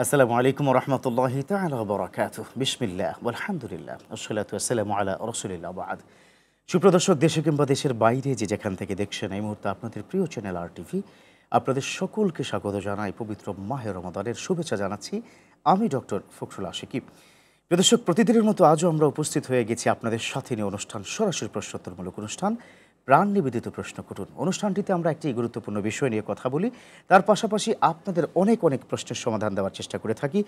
আসসালামু আলাইকুম রহমতুল্লাহি তাআলা ওয়া বারাকাতুহু বিসমিল্লাহ আলহামদুলিল্লাহ ওয়াসসালাতু ওয়াসসালামু আলা রাসূলিল্লাহ বাদ। সুপ্রদর্শক, দেশে কিংবা দেশের বাইরে যে যেখান থেকে দেখছেন এই মুহূর্তে আপনাদের প্রিয় চ্যানেল আর টিভি আপনাদের সকলকে স্বাগত জানাই। পবিত্র মাহে রমাদানের শুভেচ্ছা জানাচ্ছি আমি ডক্টর ফখরুল আশিকি। প্রদর্শক, প্রতিদিনের মতো আজও আমরা উপস্থিত হয়ে গেছি আপনাদের সাথে নিয়ে অনুষ্ঠান সরাসরি প্রশ্নোত্তরমূলক অনুষ্ঠান প্রাণ নিবেদিত প্রশ্ন করুন। অনুষ্ঠানটিতে আমরা একটি গুরুত্বপূর্ণ বিষয় নিয়ে কথা বলি, তার পাশাপাশি আপনাদের অনেক অনেক প্রশ্নের সমাধান দেওয়ার চেষ্টা করে থাকি।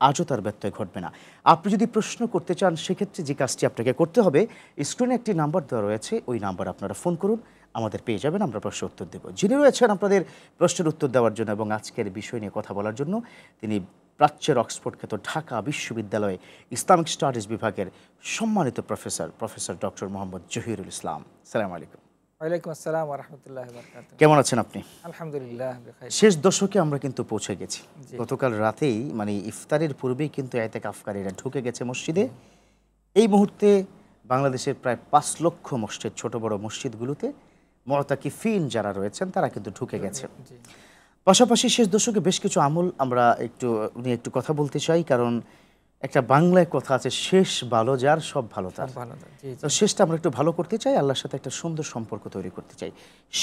আজও তার ব্যত্যয় ঘটবে না। আপনি যদি প্রশ্ন করতে চান সেক্ষেত্রে যে কাজটি আপনাকে করতে হবে, স্ক্রিনে একটি নাম্বার দেওয়া রয়েছে, ওই নাম্বার আপনারা ফোন করুন, আমাদের পেয়ে যাবেন, আমরা প্রশ্ন উত্তর দেব। যিনি রয়েছেন আপনাদের প্রশ্নের উত্তর দেওয়ার জন্য এবং আজকের বিষয় নিয়ে কথা বলার জন্য, তিনি প্রাচ্যের অক্সফোর্ড খ্যাত ঢাকা বিশ্ববিদ্যালয়ে ইসলামিক স্টাডিজ বিভাগের সম্মানিত প্রফেসর ডক্টর মোহাম্মদ জহিরুল ইসলাম। সালাম আলাইকুম। ওয়ালাইকুম আসসালাম ওয়া রাহমাতুল্লাহি ওয়া বারাকাতুহু। কেমন আছেন আপনি? আলহামদুলিল্লাহ বিখাইর। শেষ দশকে আমরা কিন্তু পৌঁছে গেছি। গতকাল রাতেই ইফতারের পূর্বেই কিন্তু ইতিকাফকারীরা ঢুকে গেছে মসজিদে। এই মুহূর্তে বাংলাদেশের প্রায় ৫ লক্ষ মসজিদ, ছোট বড় মসজিদগুলোতে মুতাকিফিন যারা রয়েছেন তারা কিন্তু ঢুকে গেছে। পাশাপাশি শেষ দশকে বেশ কিছু আমল আমরা একটু কথা বলতে চাই, কারণ একটা বাংলায় কথা আছে, শেষ ভালো যার সব ভালো তার। তো শেষটা আমরা একটু ভালো করতে চাই, আল্লাহর সাথে একটা সুন্দর সম্পর্ক তৈরি করতে চাই।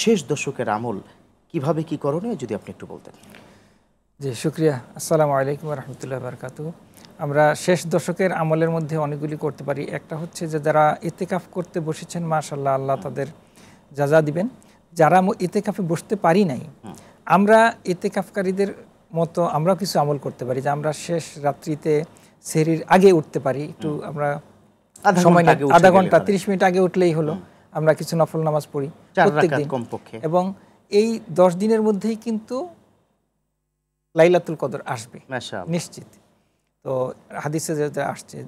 শেষ দশকের আমল কিভাবে কি করণীয় যদি আপনি একটু বলতেন। জি, শুকরিয়া। আসসালামু আলাইকুম ওয়া রাহমাতুল্লাহি ওয়া বারাকাতুহু। আমরা শেষ দশকের আমলের মধ্যে অনেকগুলি করতে পারি। একটা হচ্ছে যে যারা ইতিকাফ করতে বসেছেন, মাশাআল্লাহ, আল্লাহ তাদের জাযা দিবেন। যারা ইতিকাফে বসতে পারি নাই, আমরা ইতিকাফকারীদের মতো আমরাও কিছু আমল করতে পারি। যে আমরা শেষ রাত্রিতে সেহরির আগে উঠতে পারি, একটু আমরা সময় আধা ঘন্টা 30 মিনিট আগে উঠলেই হলো, আমরা কিছু নফল নামাজ পড়ি প্রত্যেকদিন কমপক্ষে। এবং এই 10 দিনের মধ্যেই কিন্তু লাইলাতুল কদর আসবে নিশ্চিত। তো হাদিসে যেটা আসছে,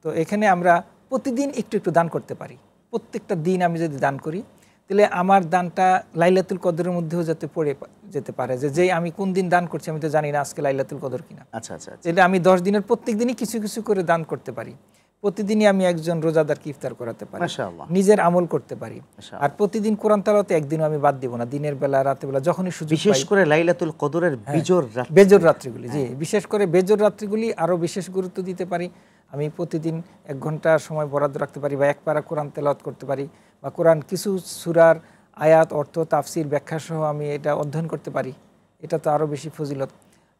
তো এখানে আমরা প্রতিদিন একটু একটু দান করতে পারি। প্রত্যেকটা দিন আমি যদি দান করি, তাহলে আমার দানটা লাইলাতুল কদরের মধ্যেও যাতে পড়ে যেতে পারে। যে আমি কোন দিন দান করছি আমি তো জানি না আজকে লাইলাতুল কদর কিনা। আচ্ছা আচ্ছা, তাহলে আমি 10 দিনের প্রত্যেক দিনই কিছু কিছু করে দান করতে পারি। প্রতিদিনই আমি একজন রোজাদারকে ইফতার করাতে পারি, নিজের আমল করতে পারি। আর প্রতিদিন কোরআন তেলাওয়াতে একদিনও আমি বাদ দিব না, দিনের বেলা রাতের বেলা যখনই সুযোগ পাই। বিশেষ করে লাইলাতুল কদরের বেজর রাত্রিগুলি, জি, বিশেষ করে বেজর রাত্রিগুলি আরো বিশেষ গুরুত্ব দিতে পারি। আমি প্রতিদিন 1 ঘন্টা সময় বরাদ্দ রাখতে পারি, বা এক পারা কোরআন তেলাওয়াত করতে পারি, বা কোরআন কিছু সূরার আয়াত, অর্থ, তাফসির, ব্যাখ্যা সহ আমি এটা অধ্যয়ন করতে পারি। এটা তো আরো বেশি ফজিলত।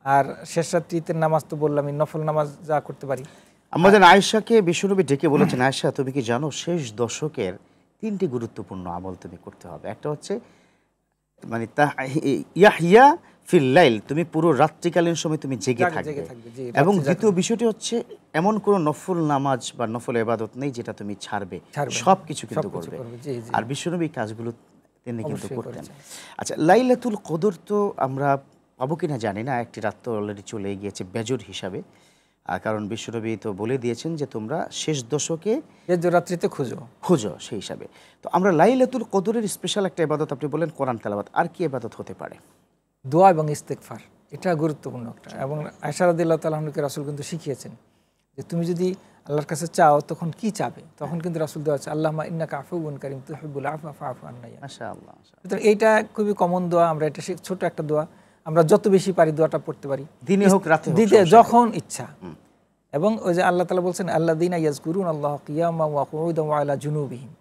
আর শেষ রাত্রিতে নামাজ তো বললামই, নফল নামাজ যা করতে পারি। আমাদের আয়েশাকে বিশ্বনবী ডেকে বলেছেন, আয়েশা তুমি কি জানো শেষ দশকের 3টি গুরুত্বপূর্ণ আমল তুমি করতে হবে। একটা হচ্ছে ইয়াহিয়া ফিল লাইল, তুমি পুরো রাত্রিকালীন সময় তুমি জেগে থাকবে। এবং দ্বিতীয় বিষয়টি হচ্ছে এমন কোনো নফল নামাজ বা নফল ইবাদত নেই যেটা তুমি ছাড়বে, সবকিছু কিন্তু করবে। আর বিশ্বনবী কাজগুলো তিনি কিন্তু করতেন। আচ্ছা, লাইলাতুল কদর তো আমরা পাবো কিনা জানি না, একটি রাত তো অলরেডি চলে গিয়েছে বেজর হিসাবে, কারণ বিশ্বনবী তো বলে দিয়েছেন যে তোমরা শেষ দশকে বেজর রাত্রিতে খোঁজো সেই হিসাবে। তো আমরা লাইলাতুল কদরের স্পেশাল একটা ইবাদত আপনি বলেন কোরআন তেলাওয়াত, আর কি ইবাদত হতে পারে? দোয়া এবং ইস্তেগফার, এটা গুরুত্বপূর্ণ একটা। এবং আয়েশা রাদিয়াল্লাহু তাআলা আনহাকে রাসূল কিন্তু শিখিয়েছেন যে তুমি যদি আল্লাহর কাছে চাও তখন কি চাবে, তখন কিন্তু রাসূল দোয়া আছে, আল্লাহুম্মা ইন্নাকা আফুউন কারীম তুহিব্বুল আফওয়া ফাআফু আন্না। মাশাআল্লাহ। তো এইটা খুবই কমন দোয়া, আমরা এটা ছোট একটা দোয়া, আমরা যত বেশি পারি দোয়াটা পড়তে পারি, দিনে হোক রাতে হোক, দিতে যখন ইচ্ছা। এবং ওই যে আল্লাহ তাআলা বলছেন, আল্লাযীনা ইয়াযকুরুনা আল্লাহা কিয়ামান ওয়া কুউদান ওয়া আলা জুনুবিহিম,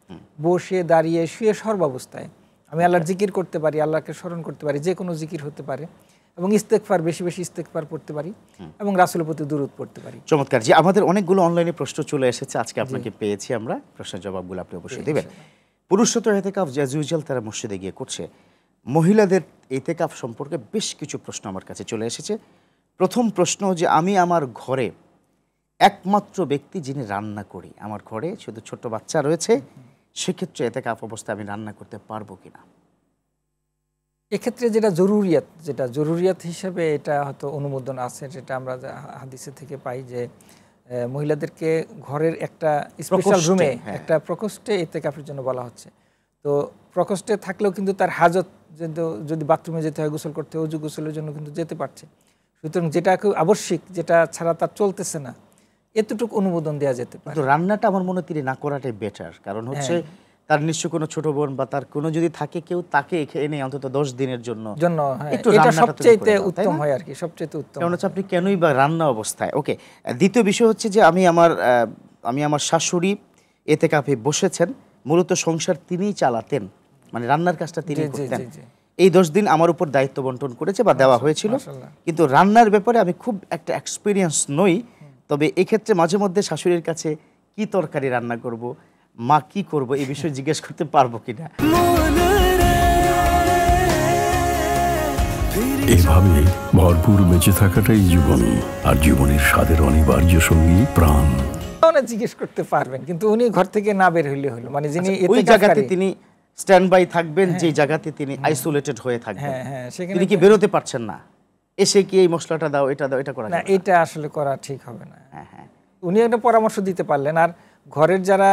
বসে দাঁড়িয়ে শুয়ে সর্বাবস্থায় আমি আল্লাহর জিকির করতে পারি, আল্লাহকে স্মরণ করতে পারি, যে কোনো জিকির হতে পারে। এবং ইস্তেগফার, বেশি বেশি ইস্তেগফার পড়তে পারি, এবং রাসূলের প্রতি দুরূদ পড়তে পারি। চমৎকার। জি, আমাদের অনেকগুলো অনলাইনে প্রশ্ন চলে এসেছে, আজকে আপনাকে পেয়েছি আমরা, প্রশ্নের জবাবগুলো আপনি অবশ্যই দেবেন। পুরুষরা তো ইতিকাফ অ্যাজ ইউজুয়াল তারা মসজিদে গিয়ে করছে, মহিলাদের ইতিকাফ সম্পর্কে বেশ কিছু প্রশ্ন আমার কাছে চলে এসেছে। প্রথম প্রশ্ন যে আমি আমার ঘরে একমাত্র ব্যক্তি যিনি রান্না করি, আমার ঘরে শুধু ছোট বাচ্চা রয়েছে, সেক্ষেত্রে ইতিকাফ অবস্থায় আমি রান্না করতে পারবো কিনা? এক্ষেত্রে যেটা জরুরিয়াত হিসেবে এটা হয়তো অনুমোদন আছে, যেটা আমরা হাদিসে থেকে পাই যে মহিলাদেরকে ঘরের একটা স্পেশাল রুমে, একটা প্রকোষ্ঠে ইতিকাফের জন্য বলা হচ্ছে। তো প্রকোষ্ঠে থাকলেও কিন্তু তার হাজত, যদি বাথরুমে যেতে হয়, গোসল করতে, অজু গোসলের জন্য কিন্তু যেতে পারছে। সুতরাং যেটা খুব আবশ্যিক, যেটা ছাড়া তার চলতেছে না, এতটুকু অনুমোদন দেওয়া যেতে পারে। রান্নাটা আমার মনে হয় তিনি না করাটাই বেটার, কারণ হচ্ছে তার নিশ্চয় কোনো ছোট বোন বা তার কোনো যদি থাকে কেউ, তাকে এনে অন্তত 10 দিনের জন্য একটু এটা রান্নাটা তুমি সবচেয়ে করে দাও, তাই উত্তম না? হয় আর কি, সবচেয়ে উত্তম। কারণ হচ্ছে আপনি কেনই বা রান্না অবস্থায়। ওকে, দ্বিতীয় বিষয় হচ্ছে যে আমি আমার শাশুড়ি এতেকাফে বসেছেন, মূলত সংসার তিনিই চালাতেন, মানে রান্নার কাজটা তিনি জি জি করতেন। জি জি। এই 10 দিন আমার উপর দায়িত্ব বন্টন করেছে বা দেওয়া হয়েছিল, মাশাআল্লাহ। কিন্তু রান্নার ব্যাপারে আমি খুব একটা এক্সপিরিয়েন্স নই। তবে এক্ষেত্রে মাঝে মধ্যে শাশুড়ির কাছে কি তরকারি রান্না করব, মা কি করব, এই বিষয়ে জিজ্ঞেস করতে পারবো কিনা। এভাবে ভরপুর বেঁচে থাকাটাই জীবন, আর জীবনের স্বাদের অনিবার্য সঙ্গী প্রাণ। জিজ্ঞেস করতে পারবেন, কিন্তু উনি ঘর থেকে না বের হইলে হলো, মানে যিনি ওই জায়গাতে তিনি স্ট্যান্ড বাই থাকবেন, যে জায়গাতে তিনি আইসোলেটেড হয়ে থাকবেন, সেখানে তিনি কি বেরোতে পারছেন না, এসে কি এই মশলাটা দাও, এটা দাও, এটা করা না, যাবে না। এটা আসলে করা ঠিক হবে না। হ্যাঁ হ্যাঁ, উনি একটা পরামর্শ দিতে পারলেন, আর ঘরের যারা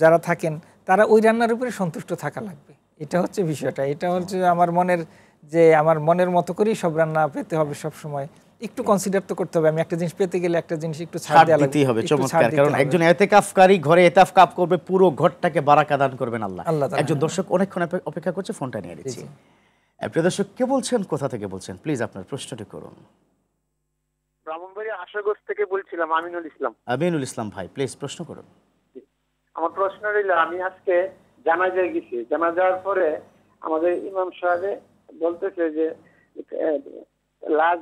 যারা থাকেন তারা ওই রান্নার উপরে সন্তুষ্ট থাকা লাগবে। এটা হচ্ছে বিষয়টা, এটা হচ্ছে আমার মনের মতো করেই সব রান্না পেতে হবে সব সময়। একটু কনসিডার তো করতে হবে, আমি একটা জিনিস পেতে গেলে একটা জিনিস একটু ছাড় দেওয়া দিতেই হবে। একটু ছাড় চমৎকার, দিতে কারণ হবে। একজন এতেকাফকারী ঘরে এতেকাফ করবে, পুরো ঘরটাকে বারাকা দান করবেন আল্লাহ। তাআলা। একজন দর্শক অনেকক্ষণ অপেক্ষা করছে, ফোনটা নিয়ে নিচ্ছি। প্রিয় দর্শক, কে বলছেন, কোথা থেকে বলছেন, প্লিজ আপনার প্রশ্নটি করুন। ব্রাহ্মণবাড়িয়া আশাগঞ্জ থেকে বলছিলাম, আমিনুল ইসলাম। আমিনুল ইসলাম ভাই, প্লিজ প্রশ্ন করুন। আমার প্রশ্ন রইল, আমি আজকে জানাজায় গেছি, জানা যাওয়ার পরে আমাদের ইমাম সাহেব বলতেছে যে লাশ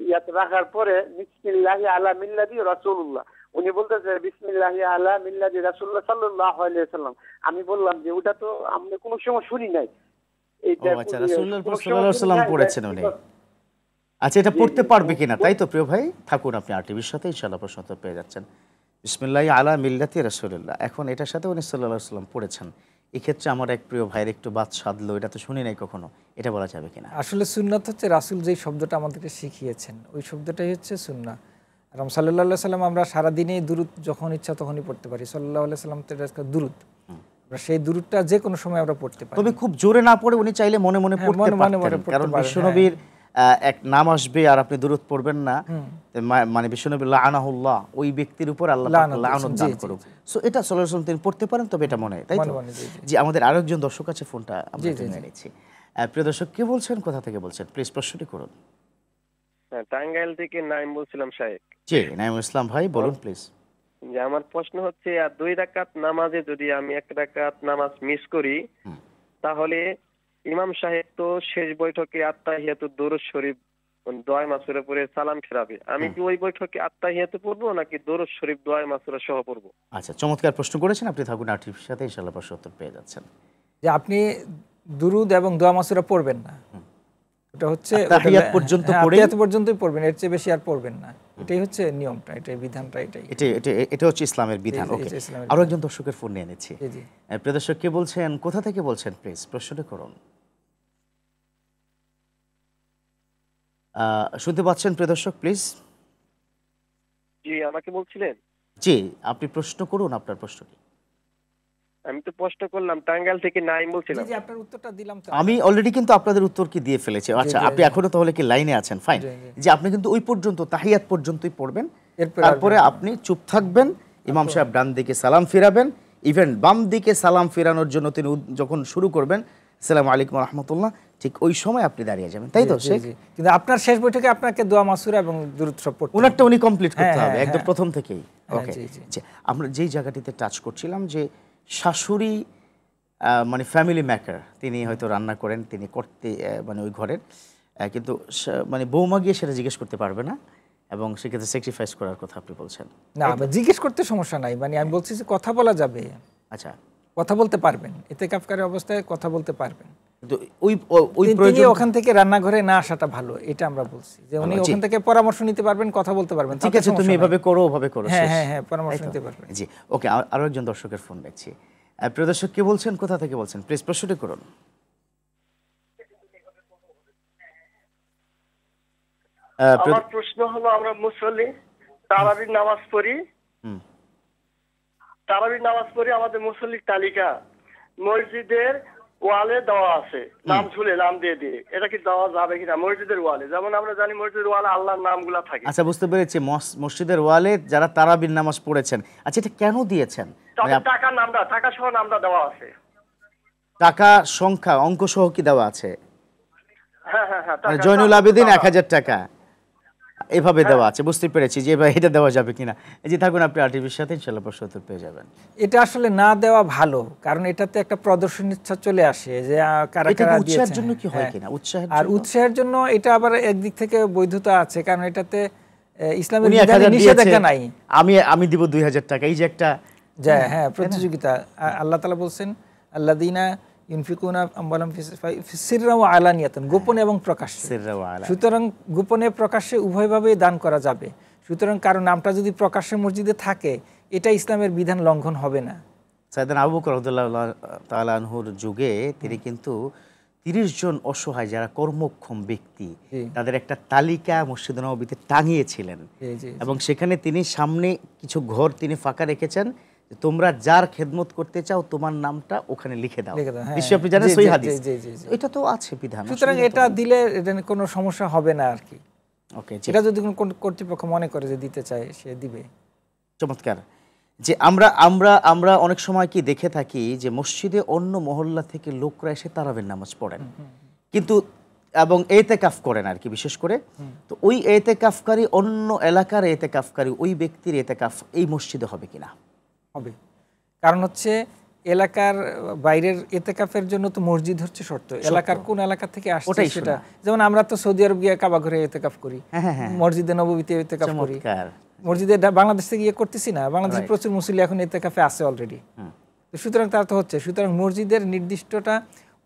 ইয়াতে রাখার পরে বিসমিল্লাহি আলা মিল্লাতি রাসূলুল্লাহ, উনি বলতেছে বিসমিল্লাহি আলা মিল্লাতি রাসূলুল্লাহ সাল্লাল্লাহু আলাইহি ওয়াসাল্লাম। আমি বললাম যে ওটা তো আমরা কোনো সময় শুনি নাই। ও আচ্ছা, রাসূলুল্লাহ সাল্লাল্লাহু আলাইহি ওয়াসাল্লাম পড়েছেন উনি। আচ্ছা, এটা পড়তে পারবে কিনা, তাই তো প্রিয় ভাই? থাকুন আপনি আরটিভির সাথে, ইনশাআল্লাহ প্রশ্ন উত্তর পেয়ে যাচ্ছেন। বিসমিল্লাহি আলা মিল্লাতি রাসূলুল্লাহ, এখন এটার সাথে উনি সাল্লাল্লাহু আলাইহি ওয়াসাল্লাম পড়েছেন। এক্ষেত্রে আমার এক প্রিয় ভাইয়ের একটু বাদ সাধলো, এটা তো শুনি নাই কখনো, এটা বলা যাবে কিনা? আসলে সুন্নাত হচ্ছে রাসূল যেই শব্দটা আমাদেরকে শিখিয়েছেন, ওই শব্দটাই হচ্ছে সুন্নাহ। আর সাল্লাল্লাহু আলাইহি সাল্লাম আমরা সারাদিনে দুরূদ যখন ইচ্ছা তখনই পড়তে পারি। সাল্লাল্লাহু আলাইহি সাল্লাম তো এটা দুরূদ, আমরা সেই দুরূদটা যে কোনো সময় আমরা পড়তে পারি। তবে খুব জোরে না পড়ে উনি চাইলে মনে মনে পড়তে পারতেন, কারণ বিশ্বনবীর এক নাম আসবে আর আপনি দুরূদ পড়বেন না, মানে বিশ্বনবী লাআনাহুল্লাহ, ওই ব্যক্তির উপর আল্লাহ পাক লাআনত দান করুক। সো এটা সাল্লাল্লাহু আলাইহি ওয়াসাল্লাম তিনি পড়তে পারেন, তবে এটা মনে, তাই তো? জি, আমাদের আরেকজন দর্শক আছে, ফোনটা আমরা নিয়ে নিচ্ছি। প্রিয় দর্শক, কে বলছেন, কোথা থেকে বলছেন, প্লিজ প্রশ্নটি করুন। টাঙ্গাইল থেকে নাইম বলছিলাম সাহেব। জি, নাইমুল ইসলাম ভাই বলুন প্লিজ। যে আমার প্রশ্ন হচ্ছে, আর 2 রাকাত নামাজে যদি আমি 1 রাকাত নামাজ মিস করি, তাহলে ইমাম সাহেব তো শেষ বৈঠকে আত্তাহিয়াতুদ দুরূদ শরীফ দোয়া মাসুরা পড়ে সালাম ফেরাবে, আমি কি ওই বৈঠকে আত্তাহিয়াতু পড়বো নাকি দুরূদ শরীফ দোয়া মাসুরা সহ পড়বো? আচ্ছা, চমৎকার প্রশ্ন করেছেন আপনি, থাকুন আরটিভির সাথে, ইনশাআল্লাহ প্রশ্ন উত্তর পেয়ে যাচ্ছেন। যে আপনি দুরূদ এবং দোয়া মাসুরা পড়বেন না, এটা হচ্ছে তাহিয়াত পর্যন্ত পড়ে, তাহিয়াত পর্যন্তই পড়বেন, এর চেয়ে বেশি আর পড়বেন না। এটাই হচ্ছে নিয়মটা, এটাই বিধানটা, এটা হচ্ছে ইসলামের বিধান। ওকে, আরো একজন দর্শকের ফোন নিয়ে নিচ্ছি। জি, প্রিয় দর্শক, কে বলছেন, কোথা থেকে বলছেন, প্লিজ প্রশ্নটা করুন। শুনতে পাচ্ছেন প্রিয় দর্শক, প্লিজ? জি, আমাকে বলছিলেন? জি, আপনি প্রশ্ন করুন, আপনার প্রশ্নটি। আমি তো প্রশ্ন করলাম, টাঙ্গাইল থেকে নাইম বলছিলাম। জি, আপনার উত্তরটা দিলাম তো আমি অলরেডি কিন্তু আপনাদের উত্তর কি দিয়ে ফেলেছি। আচ্ছা, আপনি এখনো তাহলে কি লাইনে আছেন? ফাইন। যে আপনি কিন্তু ওই পর্যন্ত তাহিয়াত পর্যন্তই পড়বেন, তারপরে আপনি চুপ থাকবেন, ইমাম সাহেব ডান দিকে সালাম ফিরাবেন, ইভেন বাম দিকে সালাম ফেরানোর জন্য তিনি যখন শুরু করবেন আসসালামু আলাইকুম ওয়া রাহমাতুল্লাহ, ঠিক ওই সময় আপনি দাঁড়িয়ে যাবেন, তাই তো? কিন্তু আপনার শেষ বৈঠকে আপনাকে দোয়া মাসুরা এবং দুরূদ সব পড়তে হবে, উনারটা উনি কমপ্লিট করতে হবে একদম প্রথম থেকেই। ওকে, জি। আমরা যেই জায়গাটিতে টাচ করছিলাম, যে শাশুড়ি মানে ফ্যামিলি মেকার, তিনি হয়তো রান্না করেন, তিনি করতে মানে ওই ঘরের, কিন্তু মানে বৌমা গিয়ে সেটা জিজ্ঞেস করতে পারবে না, এবং সেক্ষেত্রে স্যাক্রিফাইস করার কথা আপনি বলছেন। না, জিজ্ঞেস করতে সমস্যা নাই, মানে আমি বলছি যে কথা বলা যাবে। আচ্ছা, কথা বলতে পারবেন, ইতিকাফকারী অবস্থায় কথা বলতে পারবেন, কিন্তু ওই তিনি ওখান থেকে রান্নাঘরে না আসাটা ভালো, এটা আমরা বলছি যে উনি ওখান থেকে পরামর্শ নিতে পারবেন, কথা বলতে পারবেন। ঠিক আছে, তুমি এভাবে করো, ওভাবে করো। হ্যাঁ, পরামর্শ নিতে পারবেন। জি, ওকে, আরো একজন দর্শকের ফোন দেখছি। প্রিয় দর্শক, কে বলছেন, কোথা থেকে বলছেন, প্লিজ প্রশ্নটি করুন। আমার প্রশ্ন হলো, আমরা মুসল্লি তারাবির নামাজ পড়ি, আমাদের মুসল্লির তালিকা মসজিদের ওয়ালে দেওয়া আছে, নাম ঝুলে, নাম দিয়ে, এটা কি দেওয়া যাবে কিনা মসজিদের ওয়ালে? যেমন আমরা জানি মসজিদের ওয়ালে আল্লাহর নামগুলা থাকে। আচ্ছা, বুঝতে পেরেছি, মসজিদের ওয়ালে যারা তারাবির নামাজ পড়েছেন। আচ্ছা, এটা কেন দিয়েছেন? তাদের টাকার নামটা, টাকা সহ নামটা দেওয়া আছে। টাকা সংখ্যা অঙ্ক সহ কি দেওয়া আছে? হ্যাঁ হ্যাঁ হ্যাঁ, মানে টাকা- জয়নুল আবেদিন টাকা। 1000 টাকা এভাবে দেওয়া আছে, বুঝতে পেরেছি যে এবার এটা দেওয়া যাবে কিনা। এই যে থাকুন আপনি আরটিভির সাথে, ইনশাআল্লাহ প্রশ্ন উত্তর পেয়ে যাবেন। এটা আসলে না দেওয়া ভালো, কারণ এটাতে একটা প্রদর্শন ইচ্ছা চলে আসে যে কারা এটা কি কারা উৎসাহের দিয়েছে। জন্য কি হয় হ্যাঁ। কিনা? উৎসাহের আর জন্য? উৎসাহের জন্য এটা আবার একদিক থেকে বৈধতা আছে, কারণ এটাতে ইসলামের উনি বিধানে 1000 নিষেধাজ্ঞা নাই দিয়েছে, আমি দিব 2000 টাকা, এই যে একটা যে হ্যাঁ প্রতিযোগিতা। আল্লাহ তাআলা বলছেন আল্লাযীনা ইউনফিকুনা আমওয়ালাহুম সিররা ওয়া আলানিয়াতান, গোপনে এবং প্রকাশ্যে। সিররা ওয়া আলা। সুতরাং গোপনে প্রকাশ্যে উভয়ভাবেই দান করা যাবে। সুতরাং কারণ নামটা যদি প্রকাশ্যে মসজিদে থাকে, এটা ইসলামের বিধান লঙ্ঘন হবে না। সাইয়েদনা আবু বকর রাদিয়াল্লাহু তাআলা আনহুর যুগে তিনি কিন্তু 30 জন অসহায় যারা কর্মক্ষম ব্যক্তি, জি। তাদের একটা তালিকা মসজিদে নববীতে টাঙিয়েছিলেন, জি, জি, এবং সেখানে তিনি সামনে কিছু ঘর তিনি ফাঁকা রেখেছেন, যে তোমরা যার খেদমত করতে চাও তোমার নামটা ওখানে লিখে দাও। লিখে দাও, হ্যাঁ। নিশ্চয়ই আপনি জানেন জি, সহিহ জি, হাদিস। জি, জি, জি। এটা তো আছে বিধান। সুতরাং এটা দিলে এটা কোনো সমস্যা হবে না আর কি। ওকে, এটা যদি কোনো কর্তৃপক্ষ মনে করে যে দিতে চায়, সে দিবে। চমৎকার। যে আমরা আমরা আমরা অনেক সময় কি দেখে থাকি যে মসজিদে অন্য মহল্লা থেকে লোকরা এসে তারাবির নামাজ পড়েন, কিন্তু এবং এতেকাফ করেন আর কি, বিশেষ করে। তো ওই এতেকাফকারী অন্য এলাকার এতেকাফকারী ওই ব্যক্তির এতেকাফ এই মসজিদে হবে কিনা? হবে, কারণ হচ্ছে এলাকার বাইরের এতেকাফের জন্য তো মসজিদ হচ্ছে শর্ত। এলাকার কোন এলাকা থেকে আসছে ওটাই সেটা, শোনা। যেমন আমরা তো সৌদি আরব গিয়ে কাবা ঘরে এতেকাফ করি, হ্যাঁ, হ্যাঁ। মসজিদে নববীতে এতেকাফ করি, চমৎকার। মসজিদে বাংলাদেশ থেকে গিয়ে করতেছি না। বাংলাদেশে প্রচুর মুসল্লি এখন এতেকাফে আছে অলরেডি। তো সুতরাং তার তো হচ্ছে, সুতরাং মসজিদের নির্দিষ্টটা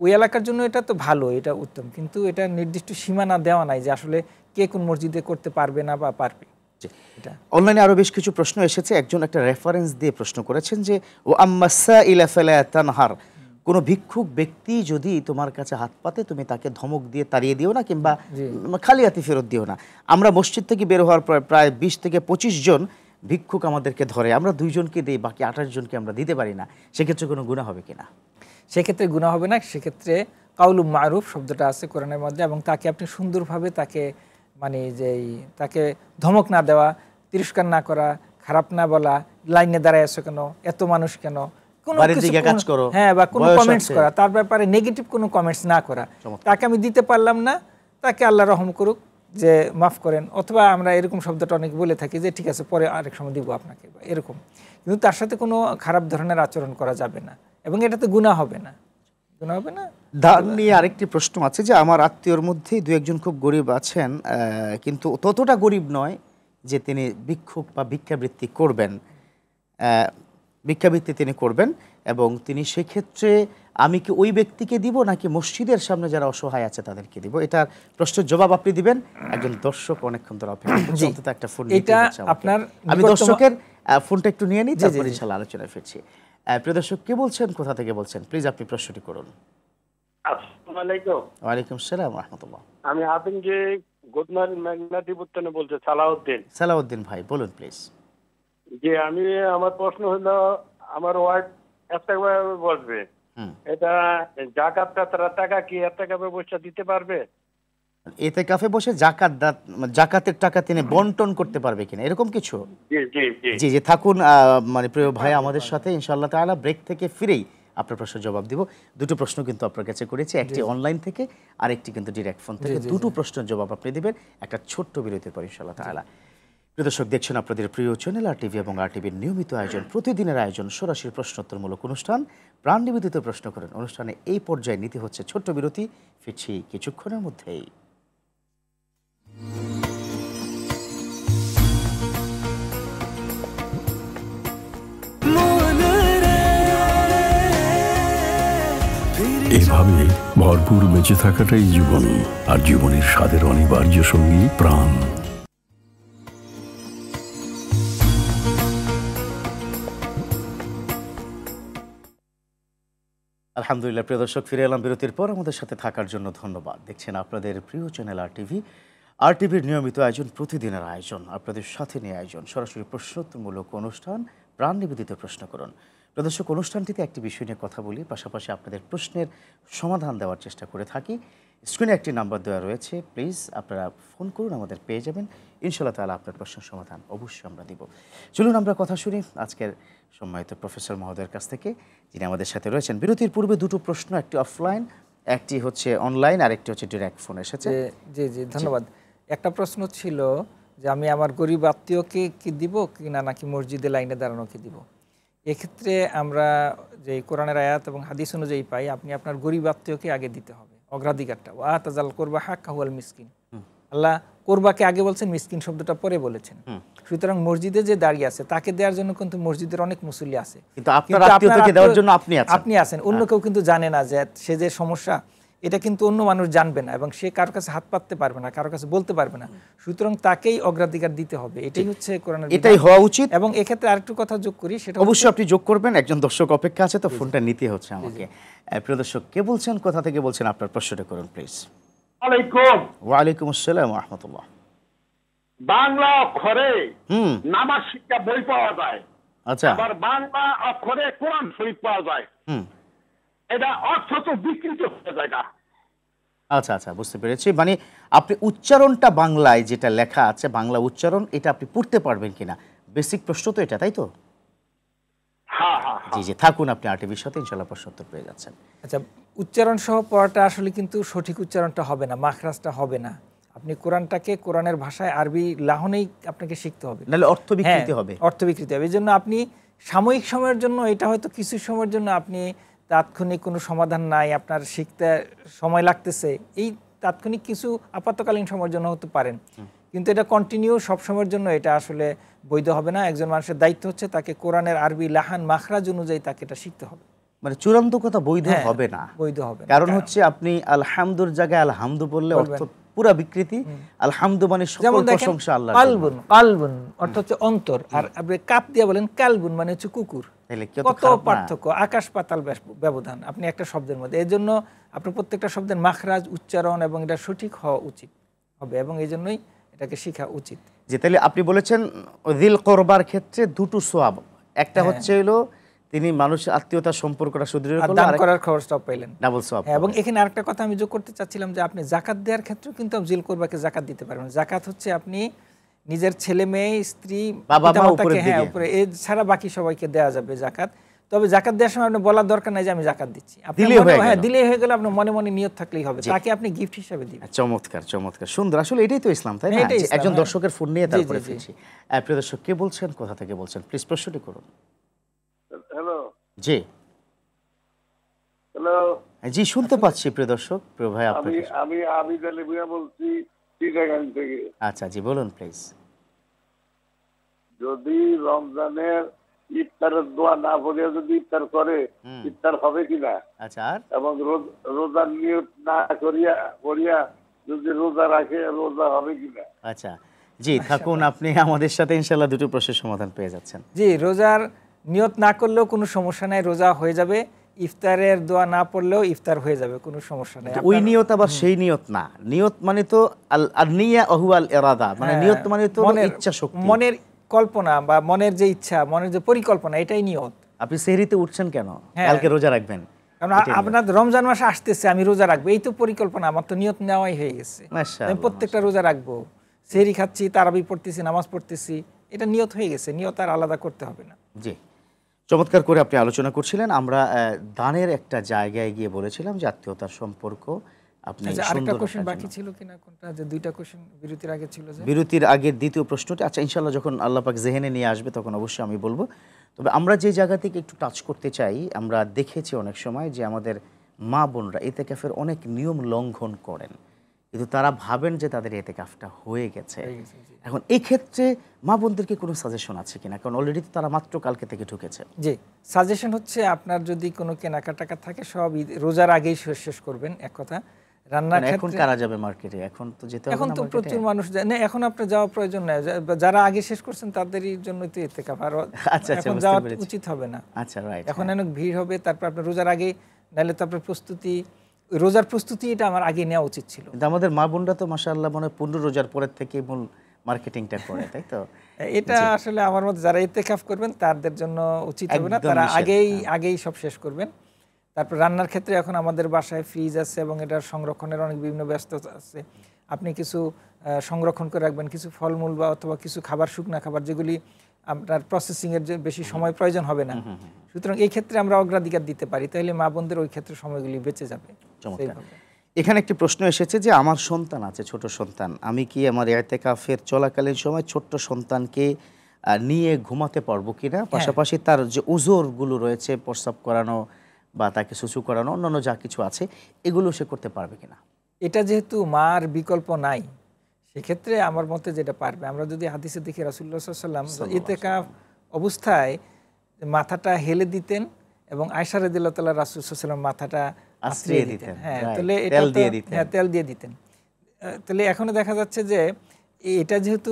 ওই এলাকার জন্য এটা তো ভালো, এটা উত্তম, কিন্তু এটা নির্দিষ্ট সীমানা দেওয়া নাই যে আসলে কে কোন মসজিদে করতে পারবে না বা পারবে। অনলাইনে আরো বেশ কিছু প্রশ্ন এসেছে। একজন একটা রেফারেন্স দিয়ে প্রশ্ন করেছেন যে ও আম্মাসা ইলা ফালা তানহার, কোনো ভিক্ষুক ব্যক্তি যদি তোমার কাছে হাত পাতে তুমি তাকে ধমক দিয়ে তাড়িয়ে দিও না, কিংবা খালি হাতে ফেরত দিও না। আমরা মসজিদ থেকে বের হওয়ার পর প্রায় 20 থেকে 25 জন ভিক্ষুক আমাদেরকে ধরে, আমরা 2 জনকে দিই, বাকি 28 জনকে আমরা দিতে পারি না, সেক্ষেত্রে কোনো গুনাহ হবে কিনা? সেক্ষেত্রে গুনাহ হবে না। সেক্ষেত্রে কাউলুম মারুফ শব্দটা আছে কোরআনের মধ্যে, এবং তাকে আপনি সুন্দরভাবে তাকে মানে যে তাকে ধমক না দেওয়া, তিরস্কার না করা, খারাপ না বলা, লাইনে দাঁড়ায় আছো কেন, এত মানুষ কেন, কোনো কাজ করো, হ্যাঁ, বা কোনো কমেন্টস করা, তার ব্যাপারে নেগেটিভ কোনো কমেন্টস না করা। তাকে আমি দিতে পারলাম না, তাকে আল্লাহ রহম করুক, যে মাফ করেন, অথবা আমরা এরকম শব্দটা অনেক বলে থাকি যে ঠিক আছে পরে আরেক সময় দিব আপনাকে, এরকম। কিন্তু তার সাথে কোনো খারাপ ধরনের আচরণ করা যাবে না, এবং এটাতে গুনাহ হবে না। গুনাহ হবে না। দান নিয়ে আরেকটি প্রশ্ন আছে যে আমার আত্মীয়র মধ্যেই 2-1 খুব গরিব আছেন, কিন্তু ততটা গরিব নয় যে তিনি ভিক্ষুক বা ভিক্ষাবৃত্তি করবেন, ভিক্ষাবৃত্তি তিনি করবেন, এবং তিনি সেক্ষেত্রে আমি কি ওই ব্যক্তিকে দিব নাকি মসজিদের সামনে যারা অসহায় আছে তাদেরকে দিব? এটার প্রশ্নের জবাব আপনি দিবেন। একজন দর্শক অনেকক্ষণ ধরে অপেক্ষা করছে, অন্তত একটা ফোন নিতে এটা হচ্ছে আমাকে। আপনার আমি দর্শকের ফোনটা একটু নিয়ে নিই, তারপর ইনশাআল্লাহ আলোচনায় ফিরছি। প্রিয় দর্শক, কে বলছেন, কোথা থেকে বলছেন? প্লিজ আপনি প্রশ্নটি করুন। আসসালামু আলাইকুম। ওয়ালাইকুম আসসালাম ওয়া রাহমাতুল্লাহ। আমি হাবিন যে গোদমার মেঘনাদিপুত্তনে বলছে, সালাউদ্দিন। সালাউদ্দিন ভাই বলুন প্লিজ। যে আমি আমার প্রশ্ন হলো, আমার ওয়াইফ এতেকাফে বসবে, এটা যাকাতটা তার টাকা কি এতেকাফে বসে দিতে পারবে? এতেকাফে বসে জাকাতের টাকা তিনি বন্টন করতে পারবে কিনা, এরকম কিছু? জি জি জি জি জি, থাকুন মানে প্রিয় ভাই আমাদের সাথে, ইনশাআল্লাহ তাআলা ব্রেক থেকে ফিরেই আপনার প্রশ্নের জবাব দিব। দুটো প্রশ্ন কিন্তু আপনার কাছে করেছি, একটি অনলাইন থেকে আর একটি কিন্তু ডিরেক্ট ফোন থেকে। দুটো প্রশ্নের জবাব আপনি দিবেন একটা ছোট্ট বিরতির পর ইনশাআল্লাহ তাআলা। প্রিয় দর্শক, দেখছেন আপনাদের প্রিয় চ্যানেল RTV এবং RTVর নিয়মিত আয়োজন, প্রতিদিনের আয়োজন সরাসরি প্রশ্নোত্তরমূলক অনুষ্ঠান প্রাণ নিবেদিত প্রশ্ন করেন অনুষ্ঠানে এই পর্যায়ে নিতে হচ্ছে ছোট্ট বিরতি। ফিরছি কিছুক্ষণের মধ্যেই। এভাবে ভরপুর বেঁচে থাকাটাই জীবন, আর জীবনের স্বাদের অনিবার্য সঙ্গী প্রাণ। আলহামদুলিল্লাহ, প্রিয় দর্শক, ফিরে এলাম বিরতির পর। আমাদের সাথে থাকার জন্য ধন্যবাদ। দেখছেন আপনাদের প্রিয় চ্যানেল RTVর নিয়মিত আয়োজন, প্রতিদিনের আয়োজন, আপনাদের সাথে নিয়ে আয়োজন সরাসরি প্রশ্নোত্তরমূলক অনুষ্ঠান প্রাণ নিবেদিত প্রশ্ন করুন। প্রিয় দর্শক, অনুষ্ঠানটিতে একটি বিষয় নিয়ে কথা বলি, পাশাপাশি আপনাদের প্রশ্নের সমাধান দেওয়ার চেষ্টা করে থাকি। স্ক্রিনে একটি নাম্বার দেওয়া রয়েছে, প্লিজ আপনারা ফোন করুন, আমাদের পেয়ে যাবেন ইনশাআল্লাহ তাআলা। আপনার প্রশ্নের সমাধান অবশ্যই আমরা দিব। চলুন আমরা কথা শুনি আজকের সম্মানিত প্রফেসর মহোদয়ের কাছ থেকে, যিনি আমাদের সাথে রয়েছেন। বিরতির পূর্বে দুটো প্রশ্ন, একটি অফলাইন, একটি হচ্ছে অনলাইন, আর একটি হচ্ছে ডিরেক্ট ফোন এসেছে। জি জি ধন্যবাদ। একটা প্রশ্ন ছিল যে আমি আমার গরিব আত্মীয়কে কি দিব কি না, নাকি মসজিদে লাইনে দাঁড়ানোকে দিব। এক্ষেত্রে আমরা যে কোরআনের আয়াত এবং হাদিস অনুযায়ী পাই, আপনি আপনার গরিব আত্মীয়কে আগে দিতে হবে, অগ্রাধিকারটা। ওয়া তাজাল কোরবা হাক্কাহুল মিসকিন, আল্লাহ কোরবাকে আগে বলছেন, মিসকিন শব্দটা পরে বলেছেন। সুতরাং মসজিদে যে দাঁড়িয়ে আছে তাকে দেওয়ার জন্য কিন্তু মসজিদের অনেক মুসল্লি আছে, কিন্তু আপনার আত্মীয়কে দেওয়ার জন্য আপনি আছেন, অন্য কেউ কিন্তু জানে না যে সে যে সমস্যা, এটা কিন্তু অন্য মানুষ জানবে না, এবং সে কারোর কাছে হাত পাততে পারবে না, কারোর কাছে বলতে পারবে না। সুতরাং তাকেই অগ্রাধিকার দিতে হবে, এটাই হচ্ছে কোরআনের বিধান, এটাই হওয়া উচিত। এবং এক্ষেত্রে আরেকটু কথা যোগ করি, সেটা অবশ্যই আপনি যোগ করবেন, একজন দর্শক অপেক্ষা আছে, তো ফোনটা নিতে হচ্ছে আমাকে। প্রিয় দর্শক, কে বলছেন, কোথা থেকে বলছেন, আপনার প্রশ্নটা করুন প্লিজ। ওয়ালাইকুম আসসালাম ওয়া রাহমাতুল্লাহ। বাংলা অক্ষরে নামাজ শিক্ষা বই পাওয়া যায়, আচ্ছা, আবার বাংলা অক্ষরে কোরআন শরীফ পাওয়া যায়, এটা অর্থ তো বিকৃত হয়ে যায় না। আচ্ছা আচ্ছা, বুঝতে পেরেছি। মানে আপনি উচ্চারণটা বাংলায় যেটা লেখা আছে, বাংলা উচ্চারণ, এটা আপনি পড়তে পারবেন কিনা, বেসিক প্রশ্ন তো এটা, তাই তো? হ্যাঁ হ্যাঁ জি জি, থাকুন আপনি আরটিভির সাথে, ইনশাআল্লাহ প্রশ্ন উত্তর পেয়ে যাচ্ছেন। আচ্ছা, উচ্চারণ সহ পড়াটা আসলে কিন্তু সঠিক উচ্চারণটা হবে না, মাখরাজটা হবে না। আপনি কোরআনটাকে কোরআনের ভাষায় আরবি লাহনেই আপনাকে শিখতে হবে, নাহলে অর্থ বিকৃতি হবে। অর্থ বিকৃতি হবে। এই জন্য আপনি সাময়িক সময়ের জন্য, এটা হয়তো কিছু সময়ের জন্য, আপনি তাৎক্ষণিক কোনো সমাধান নাই, আপনার শিখতে সময় লাগতেছে, এই তাৎক্ষণিক কিছু আপাতকালীন সময়ের জন্য হতে পারেন, কিন্তু এটা কন্টিনিউ সব সময়ের জন্য এটা আসলে বৈধ হবে না। একজন মানুষের দায়িত্ব হচ্ছে তাকে কোরআনের আরবি লাহান মাখরাজ অনুযায়ী তাকে এটা শিখতে হবে। মানে চূড়ান্ত কথা বৈধ হবে না, বৈধ হবে না। কারণ হচ্ছে আপনি আলহামদুর জায়গায় আলহামদু বললে অর্থ পুরা বিকৃতি। আলহামদু মানে সকল প্রশংসা আল্লাহর। কালবুন, কালবুন অর্থ হচ্ছে অন্তর, আর আপনি কাপ দিয়ে বলেন কালবুন মানে হচ্ছে কুকুর। কত পার্থক্য, আকাশ পাতাল ব্যবধান আপনি একটা শব্দের মধ্যে। এই জন্য আপনি প্রত্যেকটা শব্দের মাখরাজ, উচ্চারণ এবং এটা সঠিক হওয়া উচিত হবে, এবং এই জন্যই এটাকে শেখা উচিত। যে তাহলে আপনি বলেছেন দিল করবার ক্ষেত্রে দুটো সওয়াব, একটা হচ্ছে হলো তিনি মানুষের আত্মীয়তার সম্পর্কটা সুদৃঢ় করলেন, দান করার খরচটা পেলেন, ডাবল সওয়াব। এবং এখানে আরেকটা কথা আমি যোগ করতে চাচ্ছিলাম যে আপনি যাকাত দেওয়ার ক্ষেত্রেও কিন্তু জিল কোরবাকে যাকাত দিতে পারবেন। যাকাত হচ্ছে আপনি নিজের ছেলে মেয়ে, স্ত্রী, পিতামাতাকে, উপরে এছাড়া বাকি সবাইকে দেওয়া যাবে যাকাত। তবে যাকাত দেওয়ার সময় আপনি বলার দরকার নাই যে আমি যাকাত দিচ্ছি, দিলেই হয়ে গেল, আপনার মনে মনে নিয়ত থাকলেই হবে, তাকে আপনি গিফট হিসেবে দিবেন। চমৎকার চমৎকার, সুন্দর। আসলে এটাই তো ইসলাম, তাই না? একজন দর্শকের ফোন নিয়ে তারপরে ফিরছি। প্রিয় দর্শক, কে বলছেন, কোথা থেকে বলছেন, প্লিজ প্রশ্নটি করুন। হ্যালো, জি হ্যালো, জি শুনতে পাচ্ছি প্রিয় দর্শক। প্রিয় ভাই, আমি আবিদ আলী মিয়া বলছি চিটাগাং থেকে। আচ্ছা জি, বলুন প্লিজ। যদি রমজানের ইফতারের দোয়া না পড়ে যদি ইফতার করে, ইফতার হবে কিনা? আচ্ছা, এবং রোজার নিয়ত না করিয়া যদি রোজা রাখে, রোজা হবে কিনা? আচ্ছা জি, থাকুন আপনি আমাদের সাথে, ইনশাআল্লাহ দুটো প্রশ্নের সমাধান পেয়ে যাচ্ছেন। জি, রোজার নিয়ত না করলেও কোনো সমস্যা নাই, রোজা হয়ে যাবে। ইফতারের দোয়া না পড়লেও ইফতার হয়ে যাবে, কোনো সমস্যা নাই। ওই নিয়ত আবার সেই নিয়ত না, নিয়ত মানে তো আল নিয়া হুয়াল ইরাদা, মানে নিয়ত মানে তো ইচ্ছা শক্তি, মনের কল্পনা বা মনের যে ইচ্ছা, মনের যে পরিকল্পনা, এটাই নিয়ত। আপনি সেহরিতে উঠছেন কেন? কালকে রোজা রাখবেন, কারণ আপনার রমজান মাস আসতেছে, আমি রোজা রাখবো, এই তো পরিকল্পনা, আমার তো নিয়ত নেওয়াই হয়ে গেছে। আমি প্রত্যেকটা রোজা রাখবো, সেহরি খাচ্ছি, তারাবি পড়তেছি, নামাজ পড়তেছি, এটা নিয়ত হয়ে গেছে, নিয়ত আর আলাদা করতে হবে না। জি, চমৎকার করে আপনি আলোচনা করছিলেন। আমরা দানের একটা জায়গায় গিয়ে বলেছিলাম যে আত্মীয়তার সম্পর্ক। আপনি আরেকটা কোশ্চেন বাকি ছিল কিনা, কোনটা যে দুইটা কোশ্চেন বিরতির আগে ছিল, যে বিরতির আগে দ্বিতীয় প্রশ্নটি। আচ্ছা, ইনশাআল্লাহ যখন আল্লাহ পাক জেহেনে নিয়ে আসবে তখন অবশ্যই আমি বলবো। তবে আমরা যে জায়গা থেকে একটু টাচ করতে চাই, আমরা দেখেছি অনেক সময় যে আমাদের মা বোনরা ইতিকাফের অনেক নিয়ম লঙ্ঘন করেন, কিন্তু তারা ভাবেন যে তাদের ইতিকাফটা হয়ে গেছে। এখন এই ক্ষেত্রে মা বোনদেরকে কোনো সাজেশন আছে কিনা? কারণ অলরেডি তো তারা মাত্র কালকে থেকে ঢুকেছে। জি, সাজেশন হচ্ছে আপনার যদি কোনো কেনাকাটা থাকে সব রোজার আগেই শেষ করবেন। এক কথা, রান্নার ক্ষেত্রে এখন কারা যাবে মার্কেটে? এখন তো যেতে হবে না, এখন তো প্রচুর মানুষ যায় না, এখন আপনার যাওয়া প্রয়োজন নাই। যারা আগে শেষ করছেন তাদেরই জন্যই তো ইতিকাফ, আর এখন যাওয়া উচিত হবে না। আচ্ছা, রাইট। এখন অনেক ভিড় হবে, তারপর আপনার রোজার আগে, নাহলে তো আপনার প্রস্তুতি, রোজার প্রস্তুতি এটা আমার আগে নেওয়া উচিত ছিল। কিন্তু আমাদের মা বোনরা তো মাশাআল্লাহ মনে হয় 15 রোজার পরের থেকে মূল মার্কেটিংটা করে, তাই তো? এটা আসলে আমার মতে যারা ইতিকাফ করবেন তাদের জন্য উচিত হবে না, তারা আগেই সব শেষ করবেন। তারপর রান্নার ক্ষেত্রে এখন আমাদের বাসায় ফ্রিজ আছে এবং এটার সংরক্ষণের অনেক বিভিন্ন ব্যস্ততা আছে। আপনি কিছু সংরক্ষণ করে রাখবেন, কিছু ফলমূল বা অথবা কিছু খাবার, শুকনা খাবার যেগুলি আপনার প্রসেসিংয়ের যে বেশি সময় প্রয়োজন হবে না। সুতরাং এই ক্ষেত্রে আমরা অগ্রাধিকার দিতে পারি, তাহলে মা বোনদের ওই ক্ষেত্রে সময়গুলি বেঁচে যাবে। এখানে একটি প্রশ্ন এসেছে যে আমার সন্তান আছে, ছোট সন্তান, আমি কি আমার ইতিকাফের চলাকালীন সময় ছোট্ট সন্তানকে নিয়ে ঘুমাতে পারবো কিনা? পাশাপাশি তার যে উজরগুলো রয়েছে, প্রস্রাব করানো বা তাকে সুসু করানো, অন্যান্য যা কিছু আছে, এগুলো সে করতে পারবে কিনা? এটা যেহেতু মার বিকল্প নাই, সেক্ষেত্রে আমার মতে যেটা পারবে। আমরা যদি হাদিসে দেখি রাসূলুল্লাহ সাল্লাল্লাহু আলাইহি ওয়াসাল্লাম ইতিকাফ অবস্থায় মাথাটা হেলে দিতেন এবং আয়েশা রাদিয়াল্লাহু তাআলা রাসূল সাল্লাল্লাহু আলাইহি ওয়াসাল্লাম মাথাটা আশ্রিয়ে দিতেন। হ্যাঁ, তাহলে এটা তেল দিয়ে দিতেন। তাহলে এখনো দেখা যাচ্ছে যে এটা যেহেতু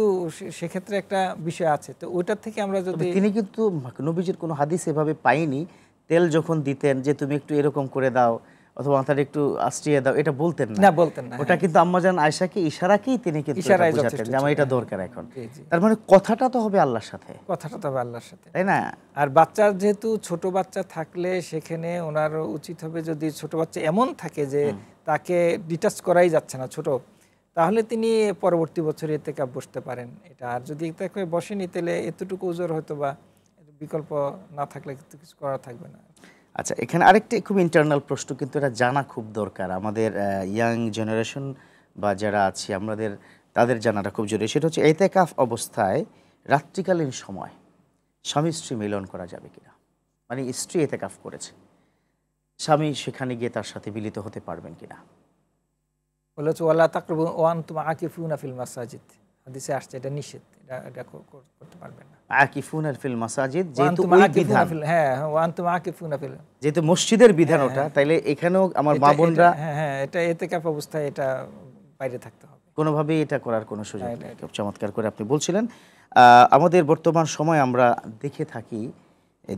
সেক্ষেত্রে একটা বিষয় আছে, তো ওইটার থেকে আমরা যদি, তিনি কিন্তু নবীজির কোনো হাদিস এভাবে পাইনি তেল যখন দিতেন যে তুমি একটু এরকম করে দাও অথবা মাথাটা একটু আশ্রিয়ে দাও, এটা বলতেন না। বলতেন না। ওটা কিন্তু আম্মাজান আয়েশাকে ইশারাকেই তিনি কিন্তু বুঝাতেন যে আমার এটা দরকার এখন। তার মানে কথাটা তো হবে আল্লাহর সাথে, কথাটা তো হবে আল্লাহর সাথে, তাই না? আর বাচ্চার যেহেতু ছোট বাচ্চা থাকলে সেখানে ওনার উচিত হবে, যদি ছোট বাচ্চা এমন থাকে যে তাকে ডিটাচ করাই যাচ্ছে না ছোট, তাহলে তিনি পরবর্তী বছরে ইতিকাফ বসতে পারেন। এটা আর যদি ইতিকাফে বসেনি তাহলে এতটুকু ওজর হয়তো বা বিকল্প না থাকলে কিছু করা থাকবে না। আচ্ছা, এখানে আরেকটি খুব ইন্টারনাল প্রশ্ন, কিন্তু এটা জানা খুব দরকার আমাদের ইয়াং জেনারেশন বা যারা আছি আমাদের, তাদের জানাটা খুব জরুরি। সেটা হচ্ছে ইতিকাফ অবস্থায় রাত্রিকালীন সময় স্বামী স্ত্রী মিলন করা যাবে কিনা? মানে স্ত্রী ইতিকাফ করেছে, স্বামী সেখানে গিয়ে তার সাথে মিলিত হতে পারবেন কিনা? বলেছে ওয়ালা তাকরাবু ওয়া আনতুম আকিফুনা ফিল মাসাজিদ, হাদিসে আসছে এটা নিষেধ, এটা করতে পারবেন না। আকিফুনা ফিল মাসাজিদ, যেহেতু ওই বিধান, হ্যাঁ ওয়া আনতুম আকিফুনা ফিল, যেহেতু মসজিদের বিধান ওটা, তাইলে এখানেও আমার মা বোনরা হ্যাঁ এটা ইতিকাফ অবস্থায় এটা বাইরে থাকতে হবে, কোনোভাবেই এটা করার কোনো সুযোগ নেই। খুব চমৎকার করে আপনি বলছিলেন। আমাদের বর্তমান সময় আমরা দেখে থাকি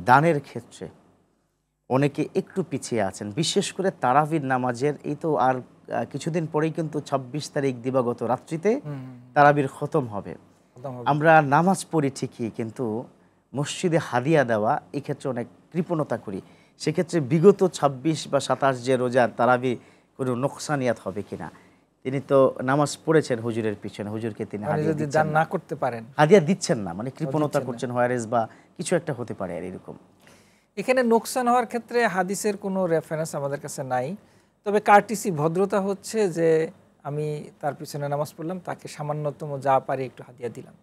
দানের ক্ষেত্রে অনেকে একটু পিছিয়ে আছেন, বিশেষ করে তারাবির নামাজের এই তো আর কিছুদিন পরেই কিন্তু ২৬ তারিখ দিবাগত রাত্রিতে তারাবির খতম হবে। আমরা নামাজ পড়ি ঠিকই, কিন্তু মসজিদে হাদিয়া দেওয়া এক্ষেত্রে অনেক কৃপণতা করি। সেক্ষেত্রে বিগত ২৬ বা ২৭ যে রোজার তারাবি কোনো নোকসানিয়াত হবে কিনা? তিনি তো নামাজ পড়েছেন হুজুরের পিছনে, হুজুরকে তিনি হাদিয়া দিচ্ছেন না করতে পারেন, হাদিয়া দিচ্ছেন না, মানে কৃপণতা করছেন, হোয়ারেজ বা কিছু একটা হতে পারে আর এরকম। এখানে নোকসান হওয়ার ক্ষেত্রে হাদিসের কোনো রেফারেন্স আমাদের কাছে নাই, তবে কার্টিসি ভদ্রতা হচ্ছে যে আমি তার পিছনে নামাজ পড়লাম, তাকে সামান্যতম যা পারি একটু হাদিয়া দিলাম।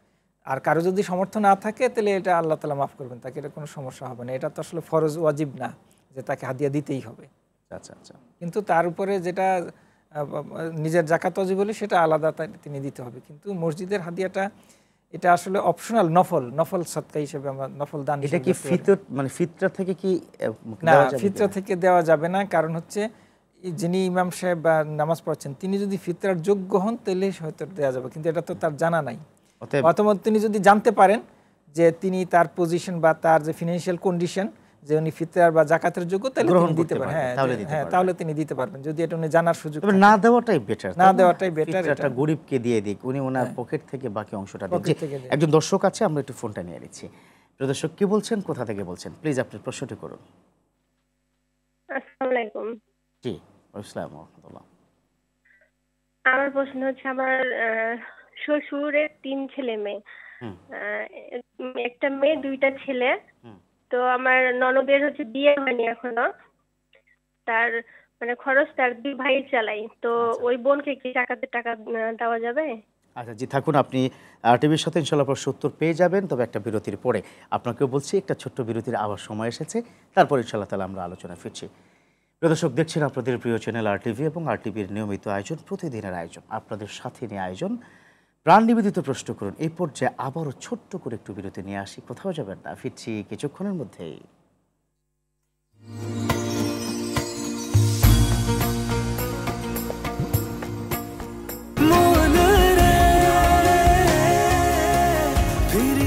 আর কারো যদি সামর্থ্য না থাকে তাহলে এটা আল্লাহ তাআলা মাফ করবেন, তাকে এটা কোনো সমস্যা হবে না। এটা তো আসলে ফরজ ওয়াজিব না যে তাকে হাদিয়া দিতেই হবে। আচ্ছা আচ্ছা, কিন্তু তার উপরে যেটা নিজের যাকাত ওয়াজিব বলে সেটা আলাদা তিনি দিতে হবে, কিন্তু মসজিদের হাদিয়াটা এটা আসলে অপশনাল, নফল সদকা হিসেবে আমরা নফল দান। এটা কি ফিতর, মানে ফিতরা থেকে কি না, ফিতরা থেকে দেওয়া যাবে না। কারণ হচ্ছে যিনি ইমাম সাহেব বা নামাজ পড়ছেন তিনি যদি ফিতরার যোগ্য হন তাহলে হয়তো দেওয়া যাবে, কিন্তু এটা তো তার জানা নাই। অথবা তিনি যদি জানতে পারেন যে তিনি তার পজিশন বা তার যে ফিনান্সিয়াল কন্ডিশন যে উনি ফিতরার বা যাকাতের যোগ্য, তাহলে তিনি দিতে পারেন। হ্যাঁ, তাহলে তিনি দিতে পারবেন, যদি এটা উনি জানার সুযোগ। তবে না দেওয়াটাই বেটার, না দেওয়াটাই বেটার। এটা গরিবকে দিয়ে দিক, উনি ওনার পকেট থেকে বাকি অংশটা দিন। একজন দর্শক আছে, আমরা একটু ফোনটা নিয়ে নিচ্ছি। প্রিয় দর্শক, কি বলছেন, কোথা থেকে বলছেন? প্লিজ আপনার প্রশ্নটি করুন। আসসালামু আলাইকুম। জি, আসসালামু আলাইকুম। আমার প্রশ্ন হচ্ছে, আমার শ্বশুরের ৩ ছেলে মেয়ে, একটা মেয়ে ২টা ছেলে। তো আমার ননদের হচ্ছে বিয়ে হয়নি এখনো, তার মানে খরচ তার ২ ভাই চালাই। তো ওই বোনকে কি জাকাতের টাকা দেওয়া যাবে? আচ্ছা জি, থাকুন, আপনি টিভির সাথে ইনশাআল্লাহ প্রশ্ন উত্তর পেয়ে যাবেন, তবে একটা বিরতির পরে। আপনাকেও বলছি একটা ছোট্ট বিরতির আবার সময় এসেছে, তারপর ইনশাআল্লাহ তাআলা আমরা আলোচনা ফিরছি। প্রিয় দর্শক, দেখছেন আপনাদের প্রিয় চ্যানেল RTV এবং RTVর নিয়মিত আয়োজন, প্রতিদিনের আয়োজন, আপনাদের সাথে নিয়ে আয়োজন প্রাণ নিবেদিত প্রশ্ন করুন। এই পর্যায়ে আবারও ছোট্ট করে একটু বিরতি নিয়ে আসি, কোথাও যাবেন না, ফিরছি কিছুক্ষণের মধ্যেই।